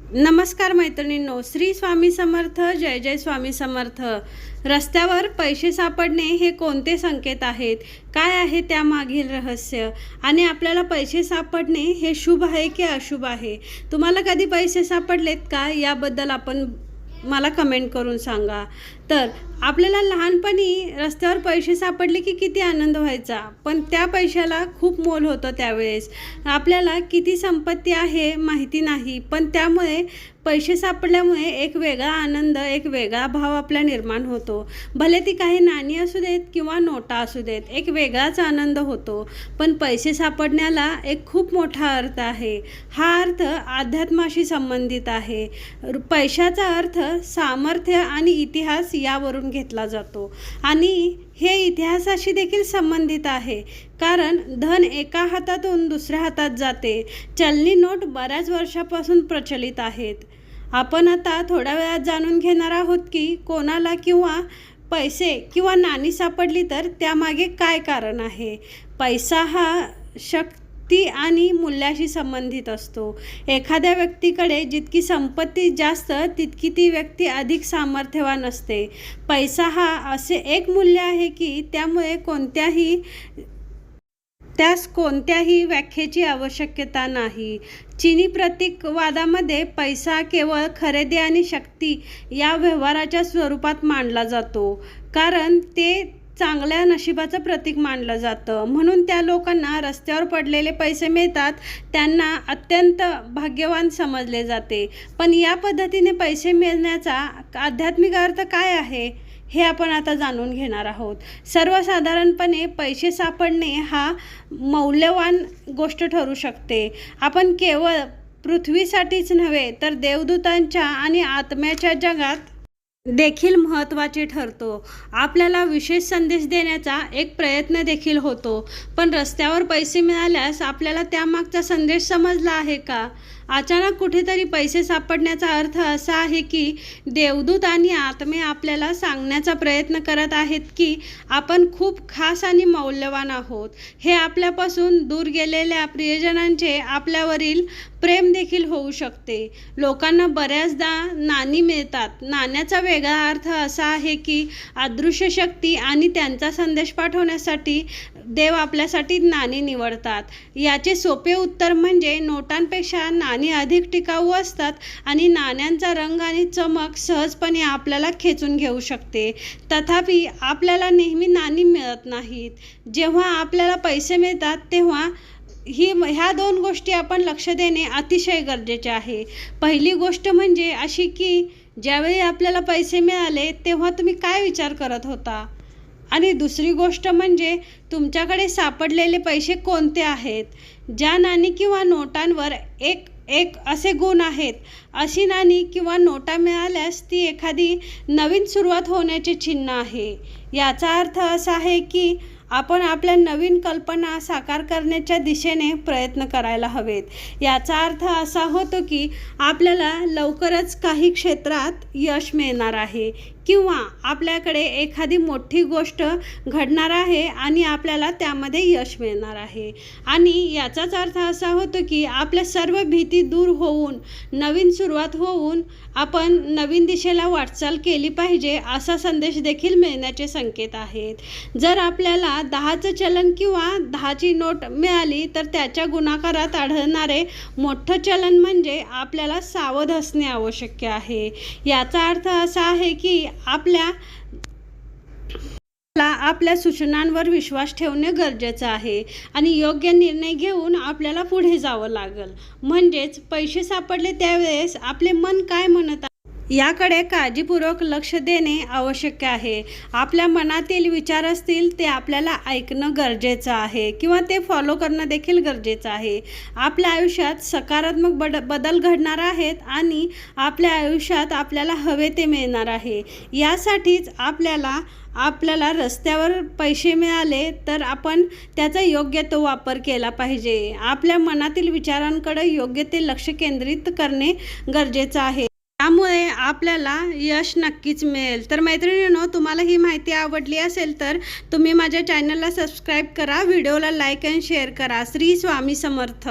नमस्कार मैत्रिणींनो, श्री स्वामी समर्थ. जय जय स्वामी समर्थ. रस्त्यावर पैसे सापडणे हे कोणते संकेत आहेत? काय आहे त्यामागील रहस्य? आणि आपल्याला पैसे सापडणे हे शुभ आहे की अशुभ आहे? तुम्हाला कधी पैसे सापडलेत का? याबद्दल आपण मला कमेंट करून सांगा. तर आपल्याला लहानपणी रस्त्यावर पैसे सापडले की किती आनंद व्हायचा, पण त्या पैशाला खूप मोल होतं. त्यावेळेस आपल्याला किती संपत्ती आहे माहिती नाही, पण त्यामुळे पैसे सापडल्यामुळे एक वेगळा आनंद, एक वेगळा भाव आपला निर्माण होतो. भले ती काही नाणी असू देत किंवा नोटा असू देत, एक वेगळाच आनंद होतो. पण पैसे सापडण्याला एक खूप मोठा अर्थ आहे. हा अर्थ अध्यात्माशी संबंधित आहे. पैशाचा अर्थ सामर्थ्य आणि इतिहास यावरून घेतला जातो आणि हे इतिहासाशी देखील संबंधित आहे. कारण धन एका हातातून दुसऱ्या हातात जाते. चलनी नोट बऱ्याच वर्षापासून प्रचलित आहेत. आपण आता थोड्या वेळात जाणून घेणार आहोत की कोणाला किंवा पैसे किंवा नाणी सापडली तर त्यामागे काय कारण आहे. पैसा हा शक्ती आणि मूल्याशी संबंधित असतो. एखाद्या व्यक्तीकडे जितकी संपत्ती जास्त तितकी ती व्यक्ती अधिक सामर्थ्यवान असते. पैसा हा असे एक मूल्य आहे की त्यामुळे त्यास कोणत्याही व्याख्येची आवश्यकता नाही. चीनी प्रतीकवादामध्ये पैसा केवळ खरेदी आणि शक्ती या व्यवहाराच्या स्वरूपात मानला जातो, कारण ते चांगल्या नशिबाचं प्रतीक मानलं जातं. म्हणून त्या लोकांना रस्त्यावर पडलेले पैसे मिळतात त्यांना अत्यंत भाग्यवान समजले जाते. पण या पद्धतीने पैसे मिळण्याचा आध्यात्मिक अर्थ काय आहे हे आपण आता जाणून घेणार आहोत. सर्वसाधारणपणे पैसे सापडणे हा मौल्यवान गोष्ट ठरू शकते. आपण केवळ पृथ्वीसाठीच नव्हे तर देवदूतांच्या आणि आत्म्याच्या जगात देखील महत्त्वाचे ठरतो. आपल्याला विशेष संदेश देण्याचा एक प्रयत्न देखील होतो. पण रस्त्यावर पैसे मिळाल्यास आपल्याला त्यामागचा संदेश समजला आहे का? अचानक कुठेतरी पैसे सापडण्याचा अर्थ असा आहे की देवदूत आणि आत्मे आपल्याला सांगण्याचा प्रयत्न करत आहेत की आपण खूप खास आणि मौल्यवान आहोत. हे आपल्यापासून दूर गेलेल्या प्रियजनांचे आपल्यावरील प्रेम देखील होऊ शकते. लोकांना बऱ्याचदा नाणी मिळतात. नाण्याचा वेगळा अर्थ असा आहे की अदृश्य शक्ती आणि त्यांचा संदेश पाठवण्यासाठी देव आपल्यासाठी नाणी निवडतात. याचे सोपे उत्तर म्हणजे नोटांपेक्षा नाणी अधिक टिकाऊ असतात आणि नाण्यांचा रंग आणि चमक सहजपणे आपल्याला खेचून घेऊ शकते. तथापि आपल्याला नेहमी नाणी मिळत नाहीत. जेव्हा आपल्याला पैसे मिळतात तेव्हा ह्या दोन गोष्टी आपण लक्ष देणे अतिशय गरजेचे आहे. पहिली गोष्ट म्हणजे अशी की ज्यावेळी आपल्याला पैसे मिळाले तेव्हा तुम्ही काय विचार करत होता, आणि दुसरी गोष्ट म्हणजे तुमच्याकडे सापडलेले पैसे कोणते आहेत. ज्या नाणी किंवा नोटांवर एक असे गुण आहेत. अशी नाणी किंवा नोटा मिळाल्यास ती एखादी नवीन सुरुवात होण्याचे चिन्ह आहे. याचा अर्थ असा आहे की आपण आपल्या नवीन कल्पना साकार करण्याच्या दिशेने प्रयत्न करायला हवेत. याचा अर्थ असा होतो की आपल्याला लवकरच काही क्षेत्रात यश मिळणार आहे किंवा आपल्याकडे एखादी मोठी गोष्ट घडणार आहे आणि आपल्याला त्यामध्ये यश मिळणार आहे. आणि याचाच अर्थ असा होतो की आपल्या सर्व भीती दूर होऊन नवीन सुरुवात होऊन आपण नवीन दिशेला वाटचाल केली पाहिजे असा संदेश देखील मिळण्याचे संकेत आहेत. जर आपल्याला 10चं चलन किंवा 10ची नोट मिळाली तर त्याच्या गुणाकारात आढळणारे मोठं चलन म्हणजे आपल्याला सावध असणे आवश्यक आहे. याचा अर्थ असा आहे की आपल्या सूचनांवर विश्वास ठेवणे गरजेचं आहे आणि योग्य निर्णय घेऊन आपल्याला पुढे जावं लागेल. म्हणजेच पैसे सापडले त्यावेळेस आपले मन काय म्हणत आहे याकडे काळजीपूर्वक लक्ष देणे आवश्यक आहे. आपल्या मनातील विचार असतील ते आपल्याला ऐकणं गरजेचं आहे किंवा ते फॉलो करणं देखील गरजेचं आहे. आपल्या आयुष्यात सकारात्मक बदल घडणार आहेत आणि आपल्या आयुष्यात आपल्याला हवे ते मिळणार आहे. यासाठीच आपल्याला रस्त्यावर पैसे मिळाले तर आपण त्याचा योग्य तो वापर केला पाहिजे. आपल्या मनातील विचारांकडे योग्य ते लक्ष केंद्रित करणे गरजेचं आहे. त्यामुळे आपल्याला यश नक्कीच मिळेल. तर मैत्रिणींनो, तुम्हाला ही माहिती आवडली असेल तर तुम्ही माझ्या चॅनलला सबस्क्राईब करा, व्हिडिओला लाईक आणि शेअर करा. श्री स्वामी समर्थ.